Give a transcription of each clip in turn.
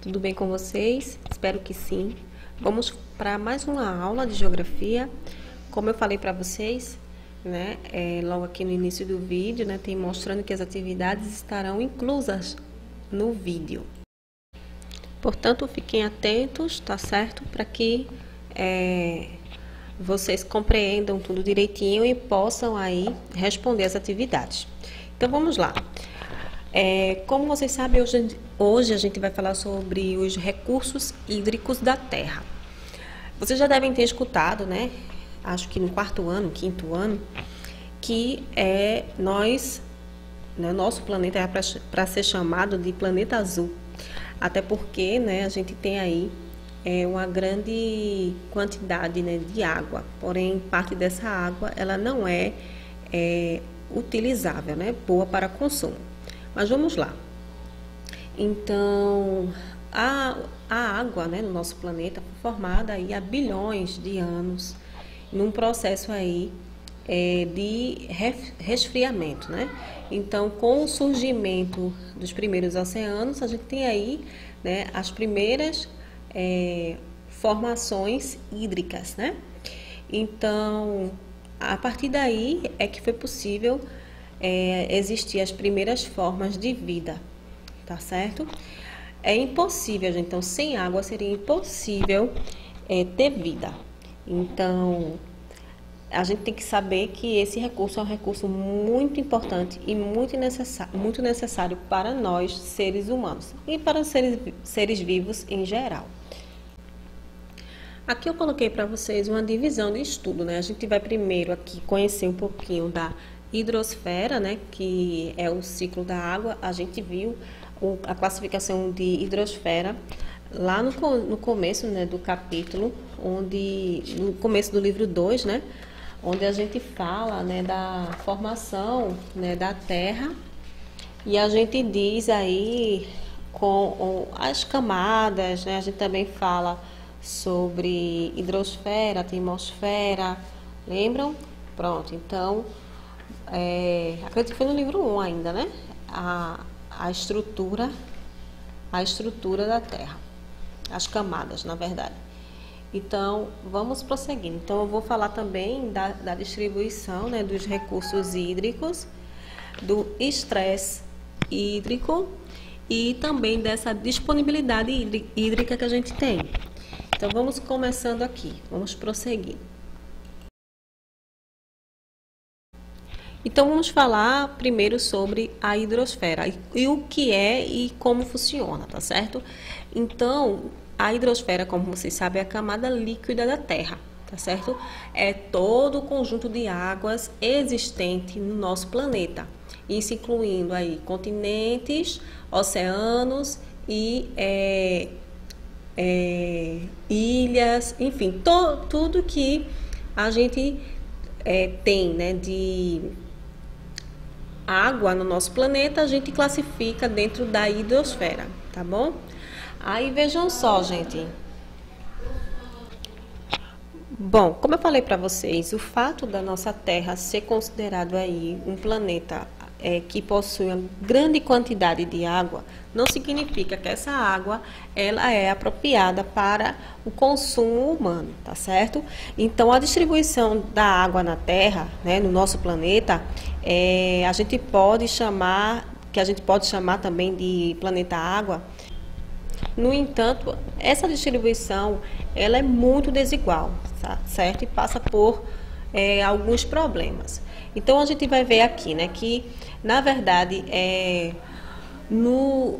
Tudo bem com vocês? Espero que sim. Vamos para mais uma aula de geografia. Como eu falei para vocês, né, logo aqui no início do vídeo, né, tem mostrando que as atividades estarão inclusas no vídeo. Portanto, fiquem atentos, tá certo? Para que vocês compreendam tudo direitinho e possam aí responder as atividades. Então, vamos lá. Como vocês sabem, hoje a gente vai falar sobre os recursos hídricos da Terra. Vocês já devem ter escutado, né? Acho que no quinto ano, que nosso planeta é para ser chamado de planeta azul. Até porque, né, a gente tem aí uma grande quantidade, né, de água. Porém, parte dessa água ela não é utilizável, né? Boa para consumo. Mas vamos lá. Então, a água, né, no nosso planeta foi formada aí há bilhões de anos, num processo aí de resfriamento, né? Então, com o surgimento dos primeiros oceanos, a gente tem aí, né, as primeiras formações hídricas, né? Então, a partir daí é que foi possível existir as primeiras formas de vida, tá certo? É impossível, gente. Então, sem água seria impossível ter vida. Então, a gente tem que saber que esse recurso é um recurso muito importante e muito necessário para nós, seres humanos, e para os seres vivos em geral. Aqui eu coloquei para vocês uma divisão de estudo, né? A gente vai primeiro aqui conhecer um pouquinho da hidrosfera, né? Que é o ciclo da água. A gente viu a classificação de hidrosfera lá no começo, né, do capítulo, no começo do livro 2, né? Onde a gente fala, né, da formação, né, da Terra, e a gente diz aí com as camadas, né? A gente também fala sobre hidrosfera, atmosfera, lembram? Pronto, então, acredito que foi no livro 1 ainda, né? A estrutura da Terra, as camadas, na verdade. Então, vamos prosseguir. Então, eu vou falar também da distribuição, né, dos recursos hídricos, do estresse hídrico e também dessa disponibilidade hídrica que a gente tem. Então, vamos começando aqui, vamos prosseguir. Então, vamos falar primeiro sobre a hidrosfera e o que é e como funciona, tá certo? Então, a hidrosfera, como vocês sabem, é a camada líquida da Terra, tá certo? É todo o conjunto de águas existente no nosso planeta, isso incluindo aí continentes, oceanos e ilhas, enfim, tudo que a gente tem, né, de água no nosso planeta, a gente classifica dentro da hidrosfera, tá bom? Aí vejam só, gente. Bom, como eu falei para vocês, o fato da nossa Terra ser considerado aí um planeta que possui uma grande quantidade de água, não significa que essa água ela é apropriada para o consumo humano, tá certo? Então, a distribuição da água na Terra, né, no nosso planeta, a gente pode chamar também de planeta água. No entanto, essa distribuição ela é muito desigual, tá certo? E passa por alguns problemas. Então, a gente vai ver aqui, né, que, na verdade, do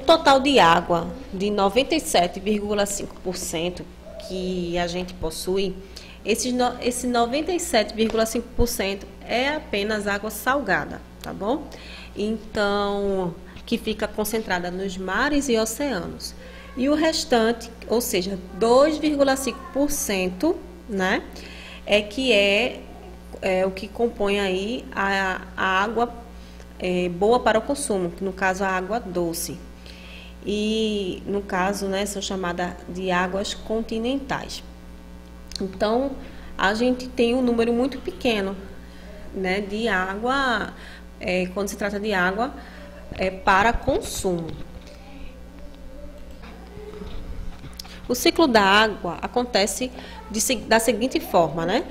total de água de 97,5% que a gente possui, esse 97,5% é apenas água salgada, tá bom? Então, que fica concentrada nos mares e oceanos. E o restante, ou seja, 2,5%, né, é o que compõe aí a água boa para o consumo, que no caso a água doce. E no caso, né, são chamadas de águas continentais. Então, a gente tem um número muito pequeno, né, de água, quando se trata de água para consumo. O ciclo da água acontece da seguinte forma, né?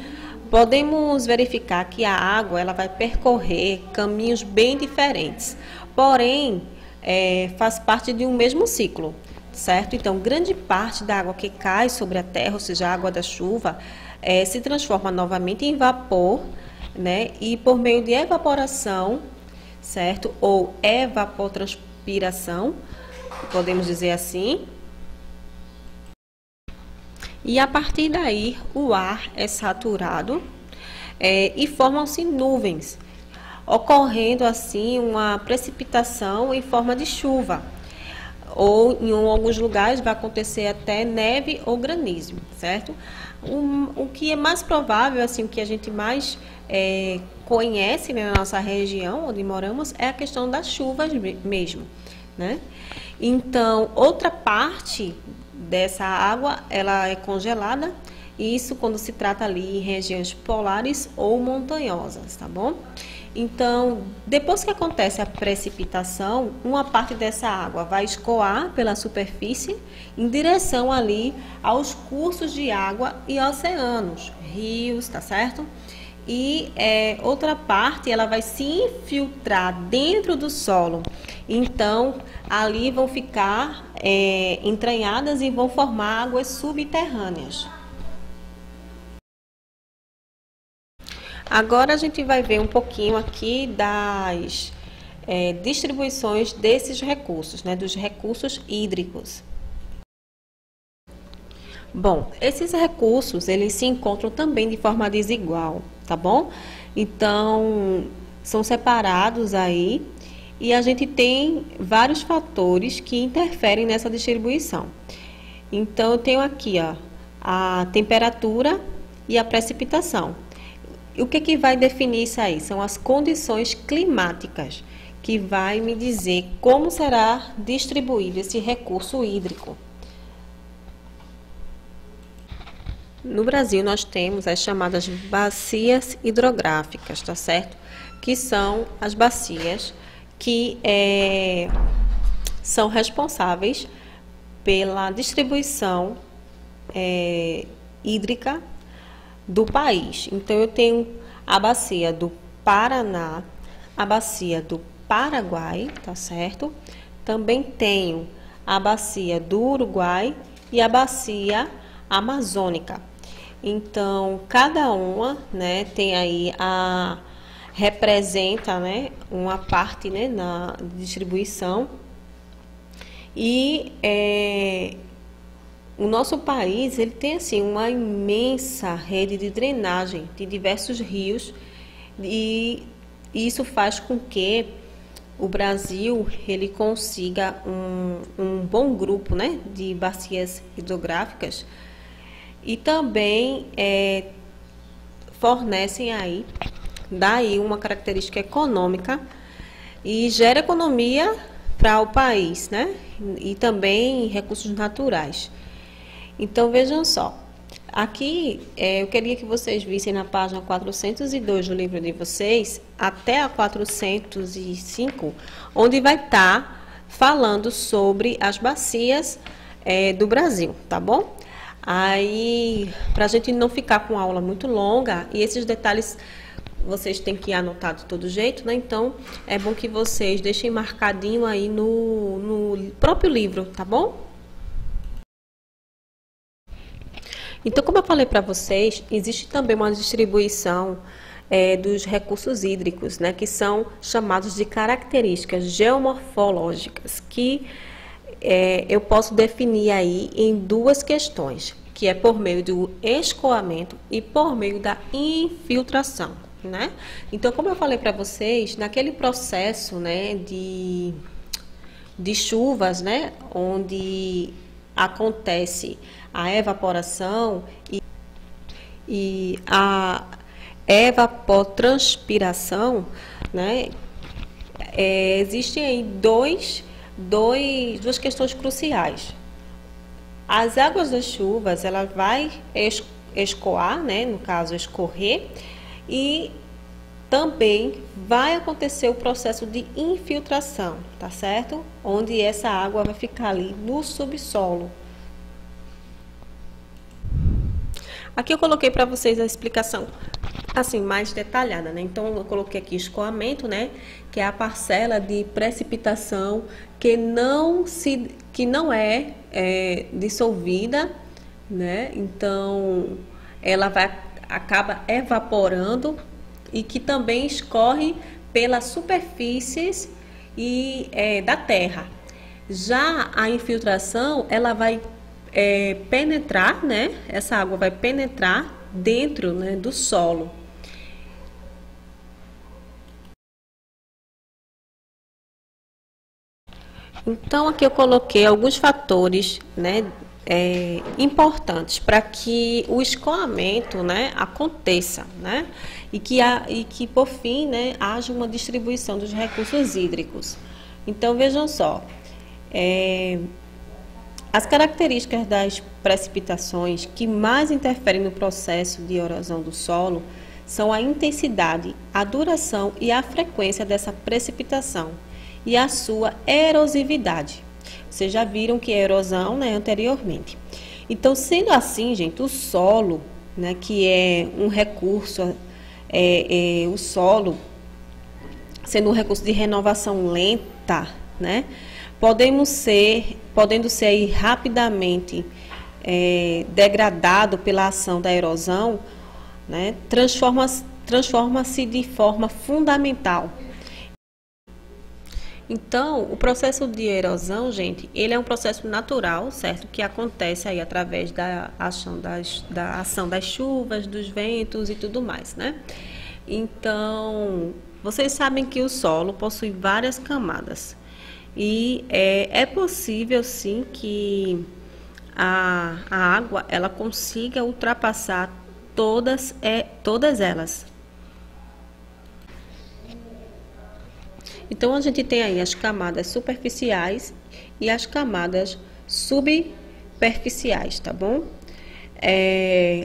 Podemos verificar que a água ela vai percorrer caminhos bem diferentes, porém, faz parte de um mesmo ciclo, certo? Então, grande parte da água que cai sobre a terra, ou seja, a água da chuva, se transforma novamente em vapor, né? E por meio de evaporação, certo? Ou evapotranspiração, podemos dizer assim. E a partir daí, o ar é saturado e formam-se nuvens, ocorrendo assim uma precipitação em forma de chuva. Ou em alguns lugares vai acontecer até neve ou granizo, certo? O que é mais provável, assim, o que a gente mais conhece, né, na nossa região onde moramos é a questão das chuvas mesmo, né? Então, outra parte dessa água, ela é congelada, e isso quando se trata ali em regiões polares ou montanhosas, tá bom? Então, depois que acontece a precipitação, uma parte dessa água vai escoar pela superfície em direção ali aos cursos de água e oceanos, rios, tá certo? E outra parte ela vai se infiltrar dentro do solo. Então, ali vão ficar entranhadas e vão formar águas subterrâneas. Agora a gente vai ver um pouquinho aqui das distribuições desses recursos, né, dos recursos hídricos. Bom, esses recursos, eles se encontram também de forma desigual, tá bom? Então, são separados aí e a gente tem vários fatores que interferem nessa distribuição. Então, eu tenho aqui, ó, a temperatura e a precipitação. E o que vai definir isso aí? São as condições climáticas, que vai me dizer como será distribuído esse recurso hídrico. No Brasil, nós temos as chamadas bacias hidrográficas, tá certo? Que são as bacias que são responsáveis pela distribuição hídrica do país. Então, eu tenho a bacia do Paraná, a bacia do Paraguai, tá certo? Também tenho a bacia do Uruguai e a bacia amazônica. Então, cada uma, né, tem aí representa, né, uma parte, né, na distribuição. E o nosso país, ele tem assim uma imensa rede de drenagem de diversos rios, e isso faz com que o Brasil ele consiga um bom grupo, né, de bacias hidrográficas, e também fornecem aí, daí uma característica econômica e gera economia para o país, né, e também recursos naturais. Então, vejam só, aqui eu queria que vocês vissem na página 402 do livro de vocês, até a 405, onde vai estar falando sobre as bacias do Brasil, tá bom? Aí, para a gente não ficar com a aula muito longa, e esses detalhes vocês têm que anotar de todo jeito, né? Então, é bom que vocês deixem marcadinho aí no próprio livro, tá bom? Então, como eu falei para vocês, existe também uma distribuição dos recursos hídricos, né, que são chamados de características geomorfológicas, que eu posso definir aí em duas questões, que é por meio do escoamento e por meio da infiltração, né? Então, como eu falei para vocês, naquele processo, né, de chuvas, né, onde acontece a evaporação e a evapotranspiração, né, existem aí duas questões cruciais. As águas das chuvas, ela vai escoar, né, no caso escorrer, e também vai acontecer o processo de infiltração, tá certo? Onde essa água vai ficar ali no subsolo. Aqui eu coloquei para vocês a explicação assim mais detalhada, né? Então eu coloquei aqui escoamento, né, que é a parcela de precipitação que não é dissolvida, né? Então ela acaba evaporando e que também escorre pelas superfícies da terra. Já a infiltração, ela vai penetrar, né? Essa água vai penetrar dentro, né, do solo. Então aqui eu coloquei alguns fatores, né, importantes para que o escoamento, né, aconteça, né, e que por fim, né, haja uma distribuição dos recursos hídricos. Então vejam só, as características das precipitações que mais interferem no processo de erosão do solo são a intensidade, a duração e a frequência dessa precipitação e a sua erosividade. Vocês já viram que é erosão, né, anteriormente. Então, sendo assim, gente, o solo, né, que é um recurso, o solo sendo um recurso de renovação lenta, né, podendo ser aí rapidamente degradado pela ação da erosão, né, transforma-se de forma fundamental. Então, o processo de erosão, gente, ele é um processo natural, certo? Que acontece aí através da ação das chuvas, dos ventos e tudo mais, né? Então, vocês sabem que o solo possui várias camadas. E é possível, sim, que a água ela consiga ultrapassar todas elas. Então, a gente tem aí as camadas superficiais e as camadas subperficiais, tá bom?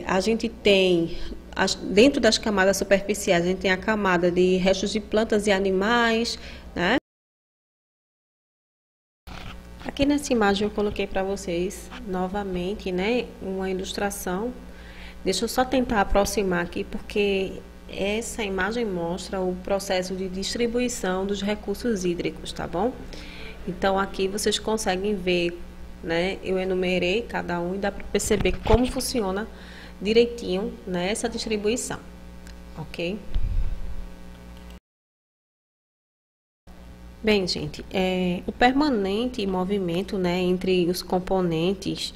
A gente tem, dentro das camadas superficiais, a gente tem a camada de restos de plantas e animais, né? Aqui nessa imagem eu coloquei para vocês novamente, né, uma ilustração. Deixa eu só tentar aproximar aqui, porque essa imagem mostra o processo de distribuição dos recursos hídricos, tá bom? Então aqui vocês conseguem ver, né? Eu enumerei cada um e dá para perceber como funciona direitinho, né, essa distribuição, ok? Bem, gente, o permanente movimento, né, entre os componentes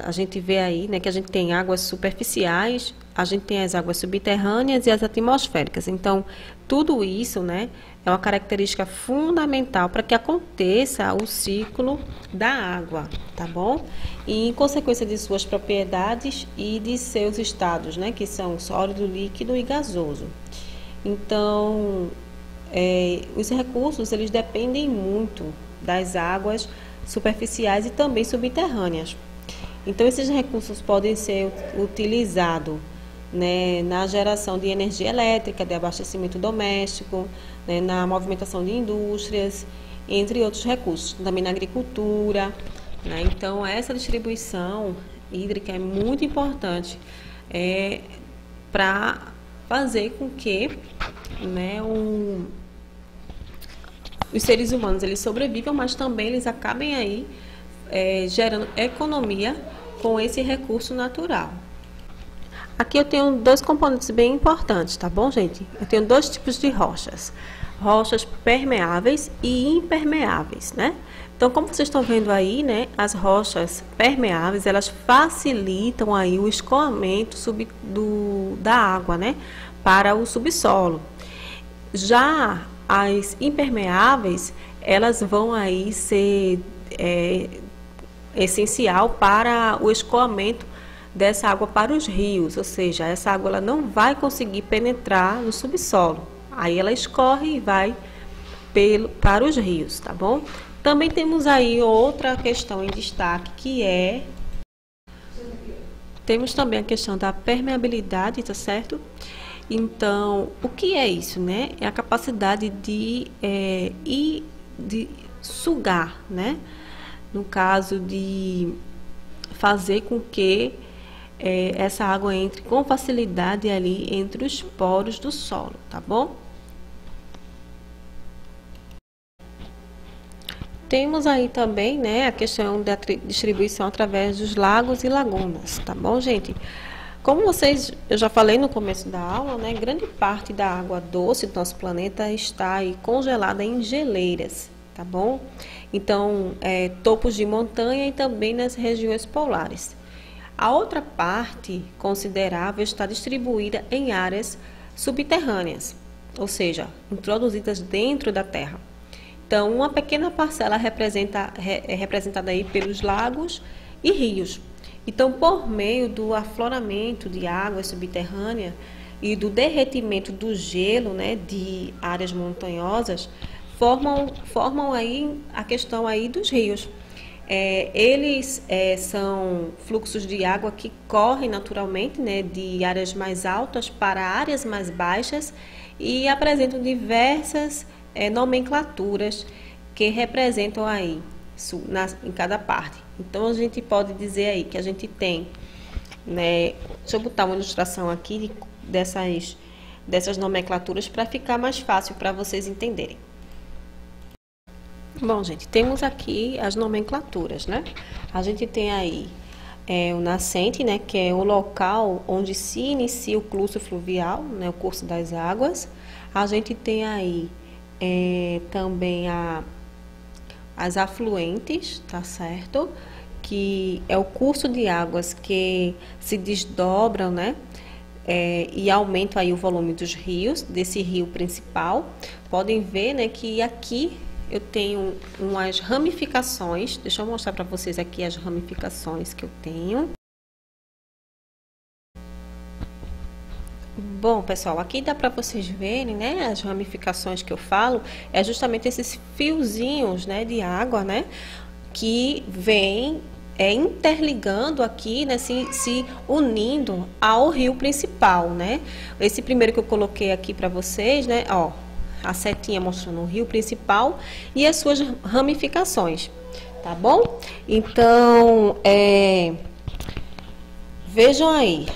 a gente vê aí, né, que a gente tem águas superficiais, a gente tem as águas subterrâneas e as atmosféricas. Então, tudo isso, né, é uma característica fundamental para que aconteça o ciclo da água, tá bom? E em consequência de suas propriedades e de seus estados, né, que são sólido, líquido e gasoso. Então, os recursos, eles dependem muito das águas superficiais e também subterrâneas. Então, esses recursos podem ser utilizados, né, na geração de energia elétrica, de abastecimento doméstico, né, na movimentação de indústrias, entre outros recursos, também na agricultura, né? Então, essa distribuição hídrica é muito importante para fazer com que, né, os seres humanos eles sobrevivam, mas também eles acabem aí gerando economia com esse recurso natural. Aqui eu tenho dois componentes bem importantes, tá bom, gente? Eu tenho dois tipos de rochas. Rochas permeáveis e impermeáveis, né? Então, como vocês estão vendo aí, né, as rochas permeáveis, elas facilitam aí o escoamento da água, né, para o subsolo. Já as impermeáveis, elas vão aí ser essencial para o escoamento dessa água para os rios, ou seja, essa água ela não vai conseguir penetrar no subsolo. Aí ela escorre e vai para os rios, tá bom? Também temos aí outra questão em destaque, que temos também a questão da permeabilidade, tá certo? Então, o que é isso, né? É a capacidade de sugar, né? No caso de fazer com que essa água entre com facilidade ali entre os poros do solo, tá bom? Temos aí também, né, a questão da distribuição através dos lagos e lagunas, tá bom, gente? Como eu já falei no começo da aula, né, grande parte da água doce do nosso planeta está aí congelada em geleiras, tá bom? Então, topos de montanha e também nas regiões polares. A outra parte considerável está distribuída em áreas subterrâneas, ou seja, introduzidas dentro da Terra. Então, uma pequena parcela é representada aí pelos lagos e rios. Então, por meio do afloramento de água subterrânea e do derretimento do gelo, né, de áreas montanhosas, formam aí a questão aí dos rios. Eles são fluxos de água que correm naturalmente, né, de áreas mais altas para áreas mais baixas e apresentam diversas nomenclaturas que representam aí em cada parte. Então a gente pode dizer aí que a gente tem, né, deixa eu botar uma ilustração aqui dessas nomenclaturas para ficar mais fácil para vocês entenderem. Bom, gente, temos aqui as nomenclaturas, né? A gente tem aí o nascente, né, que é o local onde se inicia o curso fluvial, né, o curso das águas. A gente tem aí também as afluentes, tá certo? Que é o curso de águas que se desdobram, né? E aumentam aí o volume dos rios, desse rio principal. Podem ver, né, que aqui eu tenho umas ramificações. Deixa eu mostrar para vocês aqui as ramificações que eu tenho. Bom, pessoal, aqui dá para vocês verem, né, as ramificações que eu falo, é justamente esses fiozinhos, né, de água, né, que vem interligando aqui, né, se unindo ao rio principal, né. Esse primeiro que eu coloquei aqui para vocês, né, ó, a setinha mostrando o rio principal e as suas ramificações, tá bom? Então, vejam aí,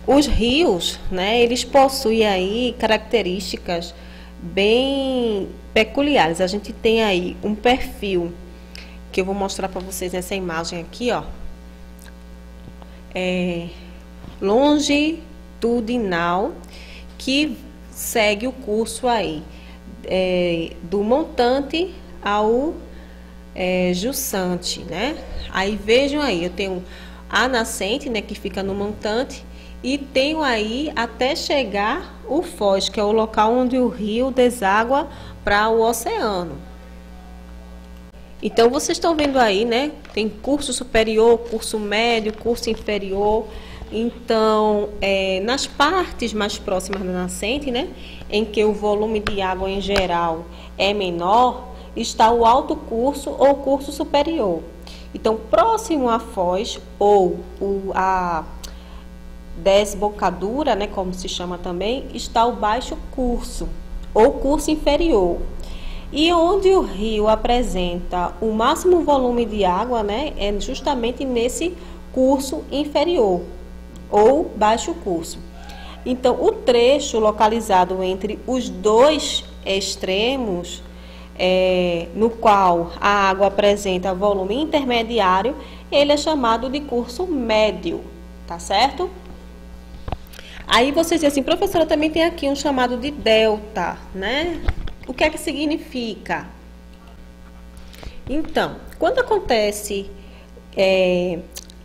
os rios, né, eles possuem aí características bem peculiares. A gente tem aí um perfil que eu vou mostrar para vocês nessa imagem aqui, ó. Longitudinal, que segue o curso aí do montante ao jussante, né? Aí vejam aí, eu tenho a nascente, né, que fica no montante, e tenho aí até chegar o foz, que é o local onde o rio deságua para o oceano. Então, vocês estão vendo aí, né? Tem curso superior, curso médio, curso inferior. Então, nas partes mais próximas da nascente, né, em que o volume de água em geral é menor, está o alto curso ou curso superior. Então, próximo à foz ou a desembocadura, né, como se chama também, está o baixo curso ou curso inferior. E onde o rio apresenta o máximo volume de água, né, é justamente nesse curso inferior ou baixo curso. Então, o trecho localizado entre os dois extremos, no qual a água apresenta volume intermediário, ele é chamado de curso médio, tá certo? Aí vocês dizem assim, professora, também tem aqui um chamado de delta, né? O que é que significa? Então, quando acontece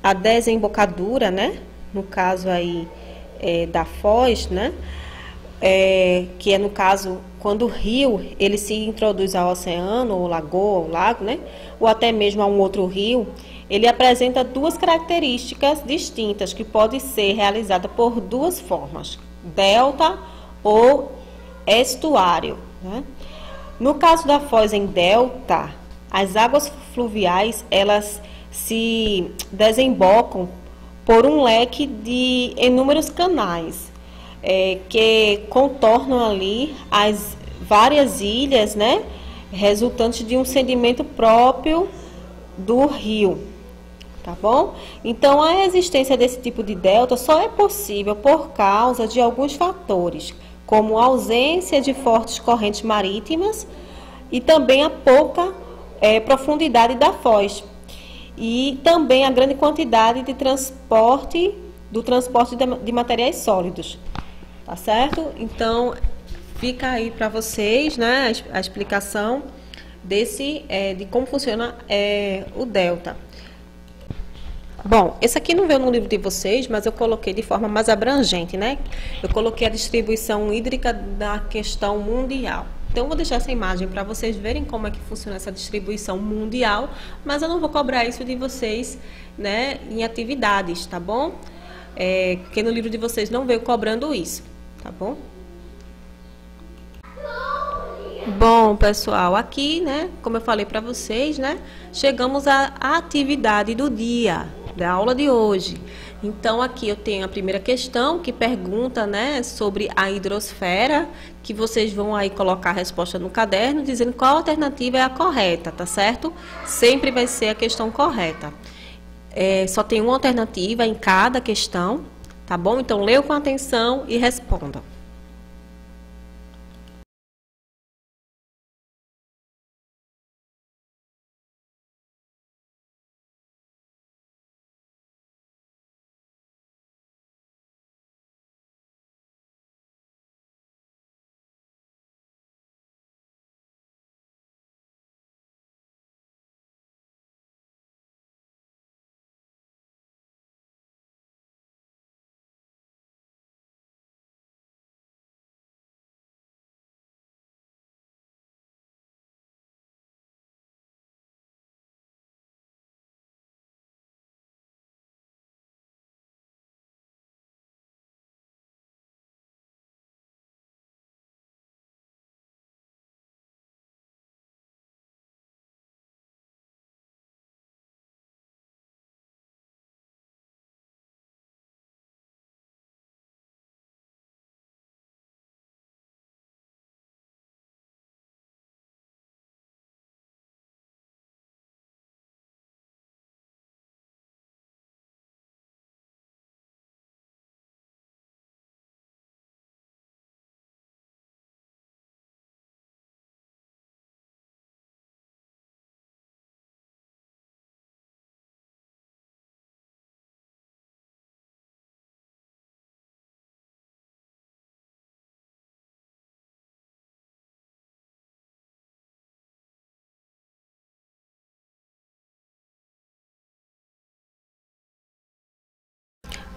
a desembocadura, né? No caso aí da foz, né? Que é no caso quando o rio ele se introduz ao oceano, ou lagoa, ou lago, né? Ou até mesmo a um outro rio, ele apresenta duas características distintas que podem ser realizadas por duas formas: delta ou estuário, né? No caso da foz em delta, as águas fluviais elas se desembocam por um leque de inúmeros canais que contornam ali as várias ilhas, né, resultantes de um sedimento próprio do rio, tá bom? Então, a existência desse tipo de delta só é possível por causa de alguns fatores, como a ausência de fortes correntes marítimas e também a pouca profundidade da foz. E também a grande quantidade de transporte, de materiais sólidos, tá certo? Então, fica aí para vocês, né, a explicação de como funciona o delta. Bom, esse aqui não veio no livro de vocês, mas eu coloquei de forma mais abrangente, né? Eu coloquei a distribuição hídrica da questão mundial. Então, eu vou deixar essa imagem para vocês verem como é que funciona essa distribuição mundial, mas eu não vou cobrar isso de vocês, né, em atividades, tá bom? Porque no livro de vocês não veio cobrando isso, tá bom? Bom, pessoal, aqui, né, como eu falei para vocês, né, chegamos à atividade do dia, da aula de hoje. Então, aqui eu tenho a primeira questão que pergunta, né, sobre a hidrosfera, que vocês vão aí colocar a resposta no caderno, dizendo qual alternativa é a correta, tá certo? Sempre vai ser a questão correta. Só tem uma alternativa em cada questão, tá bom? Então, leia com atenção e responda.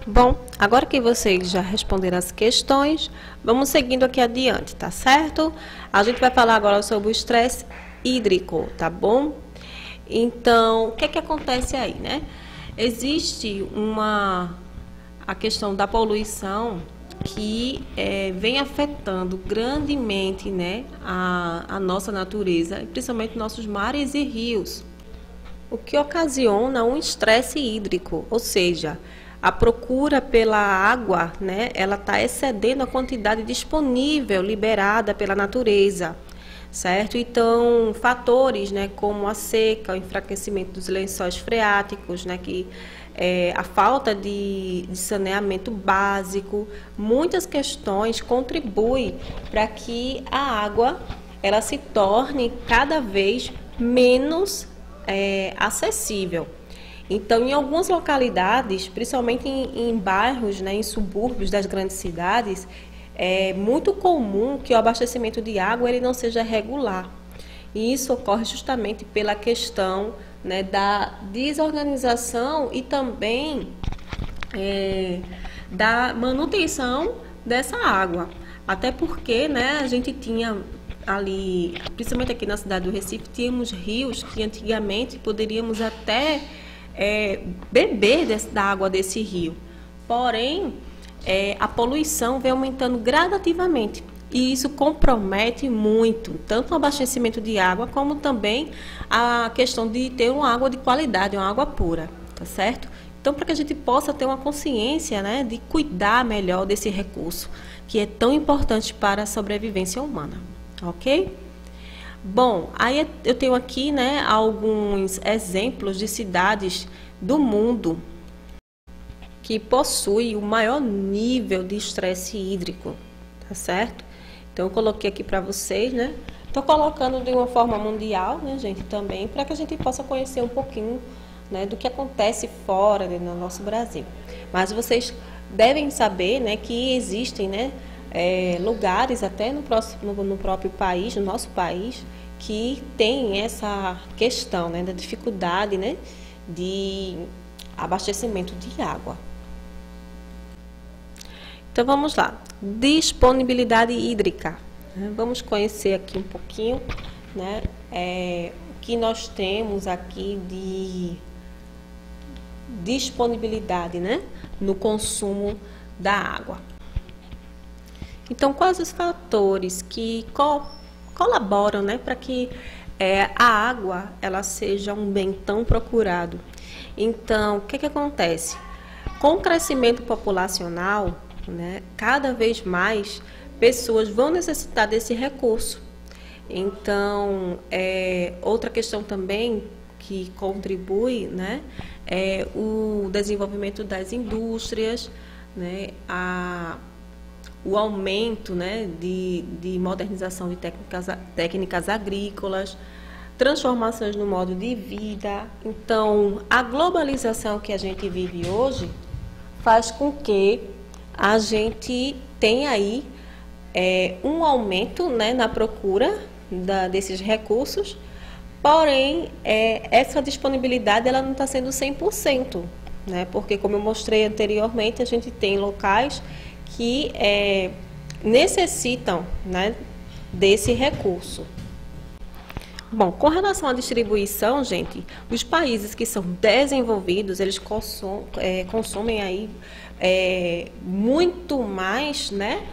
Bom, agora que vocês já responderam as questões, vamos seguindo aqui adiante, tá certo? A gente vai falar agora sobre o estresse hídrico, tá bom? Então, o que é que acontece aí, né? Existe a questão da poluição que vem afetando grandemente, né, a nossa natureza, principalmente nossos mares e rios, o que ocasiona um estresse hídrico, ou seja, a procura pela água, né, ela está excedendo a quantidade disponível liberada pela natureza, certo? Então, fatores, né, como a seca, o enfraquecimento dos lençóis freáticos, né, a falta de saneamento básico, muitas questões contribuem para que a água ela se torne cada vez menos acessível. Então, em algumas localidades, principalmente em bairros, né, em subúrbios das grandes cidades, é muito comum que o abastecimento de água ele não seja regular. E isso ocorre justamente pela questão, né, da desorganização e também da manutenção dessa água. Até porque, né, a gente tinha ali, principalmente aqui na cidade do Recife, tínhamos rios que antigamente poderíamos até beber da água desse rio. Porém, a poluição vem aumentando gradativamente e isso compromete muito, tanto o abastecimento de água, como também a questão de ter uma água de qualidade, uma água pura, tá certo? Então, para que a gente possa ter uma consciência, né, de cuidar melhor desse recurso, que é tão importante para a sobrevivência humana, ok? Bom, aí eu tenho aqui, né, alguns exemplos de cidades do mundo que possuem o maior nível de estresse hídrico, tá certo? Então, eu coloquei aqui para vocês, né? Estou colocando de uma forma mundial, né, gente, também, para que a gente possa conhecer um pouquinho, né, do que acontece fora, né, no nosso Brasil. Mas vocês devem saber, né, que existem, né, lugares até no próprio país, no nosso país, que tem essa questão, né, da dificuldade, né, de abastecimento de água. Então vamos lá, disponibilidade hídrica. Vamos conhecer aqui um pouquinho, né, o que nós temos aqui de disponibilidade, né, no consumo da água. Então, quais os fatores que colaboram, né, para que a água ela seja um bem tão procurado? Então, o que acontece? Com o crescimento populacional, né, cada vez mais pessoas vão necessitar desse recurso. Então, outra questão também que contribui, né, é o desenvolvimento das indústrias, né, o aumento, né, de modernização de técnicas agrícolas, transformações no modo de vida. Então, a globalização que a gente vive hoje faz com que a gente tenha aí um aumento, né, na procura desses recursos, porém, essa disponibilidade ela não está sendo 100%, né, porque, como eu mostrei anteriormente, a gente tem locais que necessitam, né, desse recurso. Bom, com relação à distribuição, gente, os países que são desenvolvidos, eles consomem aí muito mais, né?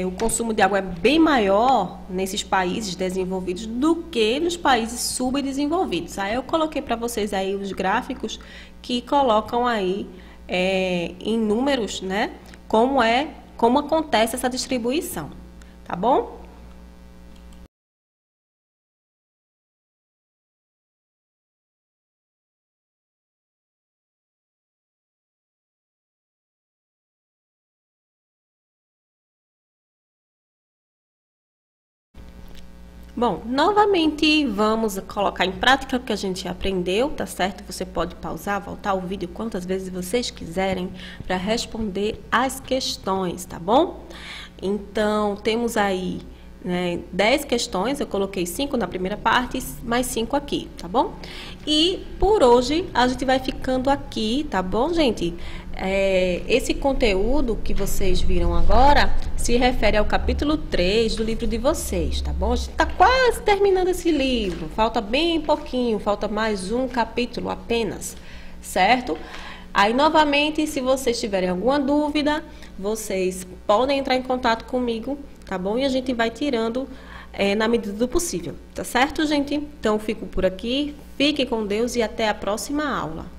O consumo de água é bem maior nesses países desenvolvidos do que nos países subdesenvolvidos. Aí eu coloquei para vocês aí os gráficos que colocam aí em números, né? Como acontece essa distribuição, tá bom? Bom, novamente vamos colocar em prática o que a gente aprendeu, tá certo? Você pode pausar, voltar o vídeo quantas vezes vocês quiserem para responder as questões, tá bom? Então, temos aí, né, 10 questões, eu coloquei 5 na primeira parte, mais 5 aqui, tá bom? E por hoje a gente vai ficando aqui, tá bom, gente? Esse conteúdo que vocês viram agora se refere ao capítulo 3 do livro de vocês, tá bom? A gente está quase terminando esse livro, falta bem pouquinho, falta mais um capítulo apenas, certo? Aí, novamente, se vocês tiverem alguma dúvida, vocês podem entrar em contato comigo, tá bom? E a gente vai tirando na medida do possível, tá certo, gente? Então, fico por aqui, fiquem com Deus e até a próxima aula.